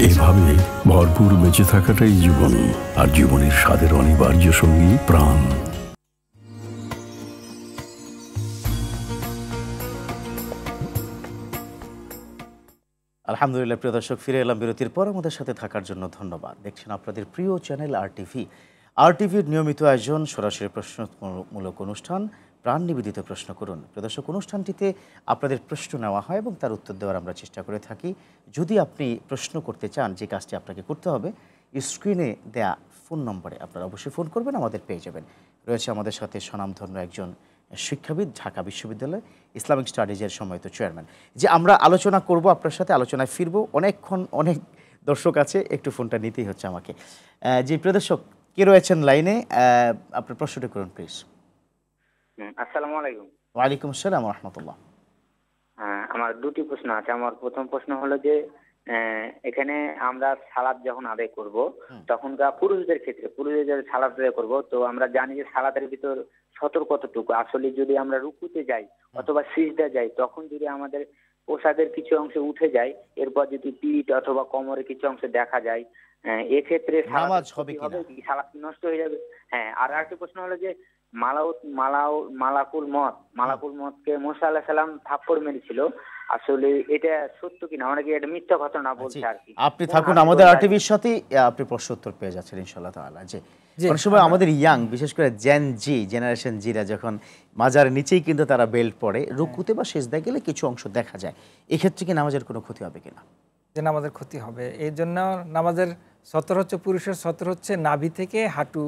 এভাবে ভরপুর বেঁচে থাকাটাই জীবন, আর জীবনের স্বাদের অনিবার্য সঙ্গী প্রাণ। আলহামদুলিল্লাহ, প্রিয় দর্শক, ফিরে এলাম বিরতির পর। আমাদের সাথে থাকার জন্য ধন্যবাদ। দেখছেন আপনাদের প্রিয় চ্যানেল RTV। আরটিভির নিয়মিত আয়োজন সরাসরি প্রশ্নমূলক অনুষ্ঠান প্রাণ নিবেদিত প্রশ্ন করুন। প্রদর্শক অনুষ্ঠানটিতে আপনাদের প্রশ্ন নেওয়া হয় এবং তার উত্তর দেওয়ার আমরা চেষ্টা করে থাকি। যদি আপনি প্রশ্ন করতে চান, যে কাজটি আপনাকে করতে হবে, স্ক্রিনে দেয়া ফোন নম্বরে আপনারা অবশ্যই ফোন করবেন, আমাদের পেয়ে যাবেন। রয়েছে আমাদের সাথে স্বনামধন্য একজন শিক্ষাবিদ, ঢাকা বিশ্ববিদ্যালয় ইসলামিক স্টাডিজের সম্মানিত চেয়ারম্যান। যে আমরা আলোচনা করব, আপনার সাথে আলোচনায় ফিরবো। অনেকক্ষণ অনেক দর্শক আছে, একটু ফোনটা নিতেই হচ্ছে আমাকে। যে প্রদর্শক কে রয়েছেন লাইনে, আপনার প্রশ্নটি করুন প্লিজ। আসসালামু আলাইকুম। ওয়ালাইকুম আসসালাম ওয়া রাহমাতুল্লাহ। আমার দুটি প্রশ্ন আছে। আমার প্রথম প্রশ্ন হলো যে এখানে আমরা সালাত যখন আদায় করব তখনকার পুরুষদের ক্ষেত্রে পুরুষদের সালাত আদায় করব, তো আমরা জানি যে সালাতের ভিতর সতর্কতটুকু আসলে যদি আমরা রুকুতে যাই অথবা সিজদা যাই, তখন যদি আমাদের পোশাকের কিছু অংশ উঠে যায়, এরপর যদি পিঠ অথবা কোমরের কিছু অংশ দেখা যায়, এক্ষেত্রে নামাজ হবে কি সালাত নষ্ট হয়ে যাবে? হ্যাঁ। আর আরেকটা প্রশ্ন হলো যে মালাকুল মতকে মুসা আলাইহিস সালাম থাপ্পড় মেরেছিল, আসলে এটা সত্য কিনা? অনেকে এটা মিথ্যা ঘটনা বলছে আর কি। আপনি থাকুন আমাদের আরটিভির সাথে, আপনি প্রশ্ন উত্তর পেয়ে যাচ্ছেন ইনশাআল্লাহ তাআলা। যে অনেক সময় আমাদের ইয়াং, বিশেষ করে জেনারেশন জিরা যখন মাজার নিচেই কিন্তু তারা বেল্ট পরে, রুকুতে বা সিজদায় গেলে কিছু অংশ দেখা যায়, এক্ষেত্রে কি নামাজের কোনো ক্ষতি হবে কিনা? যে নামাজের ক্ষতি হবে, এই জন্য নামাজের সতর হচ্ছে, পুরুষের সতর হচ্ছে নাভি থেকে হাঁটু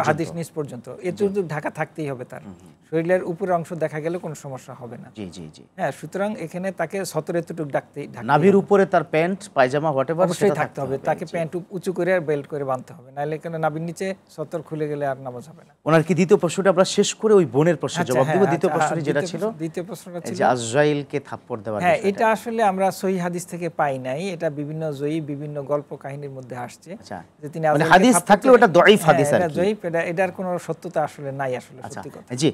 হাদিস নিচ পর্যন্ত, এটুকু ঢাকা থাকতেই হবে। তার শরীরের উপরের অংশ দেখা গেলে কোনো সমস্যা হবে না। জি জি জি। হ্যাঁ, সুতরাং এখানে তাকে সতর এতটুকু নাভির উপরে তার প্যান্ট পায়জামা হোয়াটএভার অবশ্যই থাকতে হবে। তাকে প্যান্ট উঁচু করে আর বেল্ট করে বাঁধতে হবে, নাহলে এখানে নাভির নিচে সতর খুলে গেলে আর নামাজ হবে না। ওনার কি দ্বিতীয় প্রশ্নটা আমরা শেষ করে ওই বোনের প্রশ্নের জবাব দেব? দ্বিতীয় প্রশ্নটি যেটা ছিল, দ্বিতীয় প্রশ্নটা ছিল যে আজরাইলকে থাপ্পড় দেওয়ার। হ্যাঁ, এটা আসলে আমরা সহিহ হাদিস থেকে পাই নাই, এটা বিভিন্ন বিভিন্ন গল্প কাহিনীর মধ্যে আসছে যে তিনি হাদিস থাকলেও এটা দঈফ হাদিস আর কি, দঈফ, এটার কোনো সত্যতা আসলে নাই আসলে, সত্যি কথা। জি,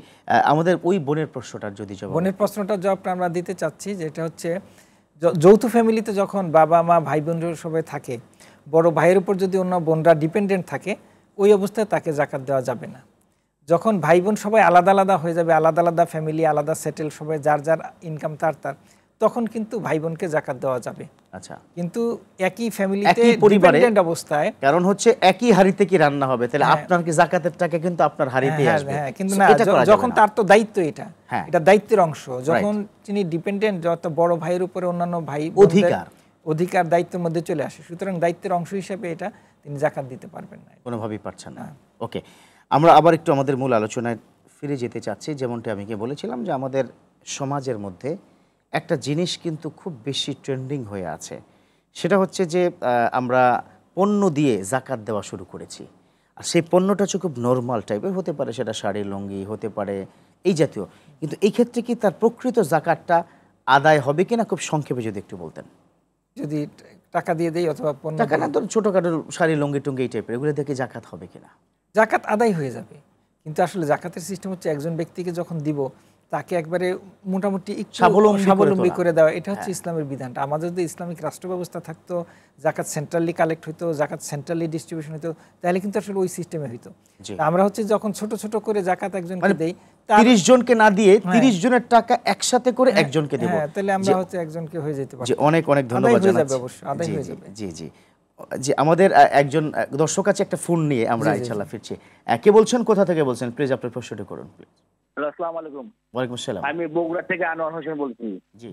আমাদের ওই বোনের প্রশ্নটার যদি জবাব, বোনের প্রশ্নটার জবাবটা আমরা দিতে চাচ্ছি, যেটা হচ্ছে যৌথ ফ্যামিলিতে যখন বাবা মা ভাই বোন সবাই থাকে, বড় ভাইয়ের উপর যদি অন্য বোনরা ডিপেন্ডেন্ট থাকে, ওই অবস্থায় তাকে জাকাত দেওয়া যাবে না। যখন ভাই বোন সবাই আলাদা আলাদা হয়ে যাবে, আলাদা আলাদা ফ্যামিলি, আলাদা সেটেল, সবাই যার যার ইনকাম তার, তখন কিন্তু ভাই বোনকে জাকাত দেওয়া যাবে। আচ্ছা, কিন্তু একই ফ্যামিলিতে ডিপেন্ডেন্ট অবস্থায়, কারণ হচ্ছে একই হাড়িতে কি রান্না হবে, তাহলে আপনার কি জাকাতের টাকা কিন্তু আপনার হাড়িতেই আসবে। হ্যাঁ, কিন্তু না, যখন তার তো দায়িত্ব, এটা দায়িত্বের অংশ। যখন তিনি ডিপেন্ডেন্ট, যত বড় ভাইয়ের উপরে অন্যান্য ভাই অধিকার দায়িত্বের মধ্যে চলে আসে, সুতরাং দায়িত্বের অংশ হিসেবে এটা তিনি জাকাত দিতে পারবেন না, কোনোভাবেই পারছেন না। ওকে, আমরা আবার একটু আমাদের মূল আলোচনায় ফিরে যেতে চাচ্ছি। যেমনটা আমি বলেছিলাম যে আমাদের সমাজের মধ্যে একটা জিনিস কিন্তু খুব বেশি ট্রেন্ডিং হয়ে আছে, সেটা হচ্ছে যে আমরা পণ্য দিয়ে জাকাত দেওয়া শুরু করেছি। আর সেই পণ্যটা হচ্ছে খুব নর্মাল টাইপের, হতে পারে সেটা শাড়ি, লুঙ্গি, হতে পারে এই জাতীয়। কিন্তু এই ক্ষেত্রে কি তার প্রকৃত জাকাতটা আদায় হবে কিনা, খুব সংক্ষেপে যদি একটু বলতেন। যদি টাকা দিয়ে দেই অথবা টাকা না, ধরুন ছোটোখাটো শাড়ি, লুঙ্গি টুঙ্গি এই টাইপের, এগুলো দেখে জাকাত হবে কিনা? জাকাত আদায় হয়ে যাবে, কিন্তু আসলে জাকাতের সিস্টেম হচ্ছে একজন ব্যক্তিকে যখন দিব তাকে একবারে মোটামুটি স্বাবলম্বী করে দেওয়া, এটা হচ্ছে ইসলামের বিধানটা। আমাদের যদি ইসলামিক রাষ্ট্র ব্যবস্থা থাকতো, জাকাত সেন্ট্রালি কালেক্ট হইতো, জাকাত সেন্ট্রালি ডিস্ট্রিবিউশন হইতো, তাহলে কিন্তু আসলে ওই সিস্টেমে হইতো। আমরা হচ্ছে যখন ছোট ছোট করে জাকাত একজনকে দেই, 30 জনকে না দিয়ে 30 জনের টাকা একসাথে করে একজনকে দেব, তাহলে আমরা হচ্ছে একজনকে হয়ে যেতে পারি। অনেক অনেক ধন্যবাদ জানাচ্ছি। আদায় হয়ে যাবে। জি জি জি। আমাদের একজন দর্শক আছে, একটা ফোন নিয়ে আমরা ইনশাআল্লাহ ফিরছি। কে বলছেন, কোথা থেকে বলছেন? প্লিজ আপনার প্রশ্নটি করুন প্লিজ। আসসালামু আলাইকুম। ওয়ালাইকুম আসসালাম। আমি বগুড়া থেকে আনোয়ার হোসেন বলছি। জি,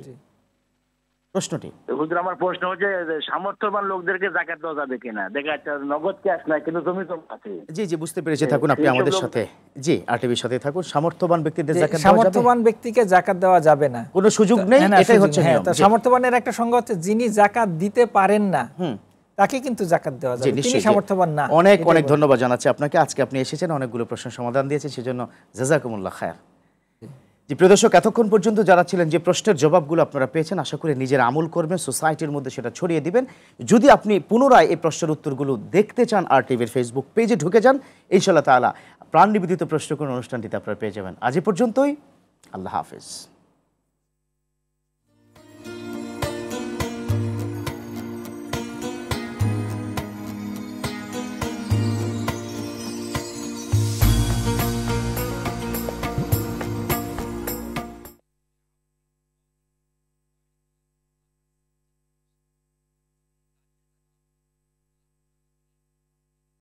প্রশ্নটি। হুজুর, আমার প্রশ্ন হচ্ছে সামর্থ্যবান লোকদেরকে জাকাত দেওয়া যাবে কিনা? দেখা যাচ্ছে নগদ ক্যাশ নাই, কিন্তু জমি তো আছে। জি জি, বুঝতে পেরেছি। থাকুন আপনি আমাদের সাথে, জি আরটিভির সাথে থাকুন। সামর্থ্যবান ব্যক্তিদের জাকাত দেওয়া যাবে? সামর্থ্যবান ব্যক্তিকে জাকাত দেওয়া যাবে না, কোনো সুযোগ নেই, এটাই হচ্ছে নিয়ম। সামর্থ্যবানের একটা সংজ্ঞা হচ্ছে যিনি জাকাত দিতে পারেন না, তাকে কিন্তু জাকাত দেওয়া যাবে, তিনি সামর্থ্যবান না। অনেক অনেক ধন্যবাদ জানাচ্ছি আপনাকে। আজকে আপনি এসেছেন, অনেকগুলো প্রশ্নের সমাধান দিয়েছেন, সেজন্য জাযাকুমুল্লাহ খায়র। যে প্রিয় দর্শক, এতক্ষণ পর্যন্ত যারা ছিলেন, যে প্রশ্নের জবাবগুলো আপনারা পেয়েছেন, আশা করি নিজের আমল করবেন, সোসাইটির মধ্যে সেটা ছড়িয়ে দিবেন। যদি আপনি পুনরায় এই প্রশ্নের উত্তরগুলো দেখতে চান, আরটিভির ফেসবুক পেজে ঢুকে যান, ইনশাআল্লাহ তাআলা প্রাণ নিবেদিত প্রশ্ন কোন অনুষ্ঠানটিতে আপনারা পেয়ে যাবেন। আজ এ পর্যন্তই, আল্লাহ হাফেজ।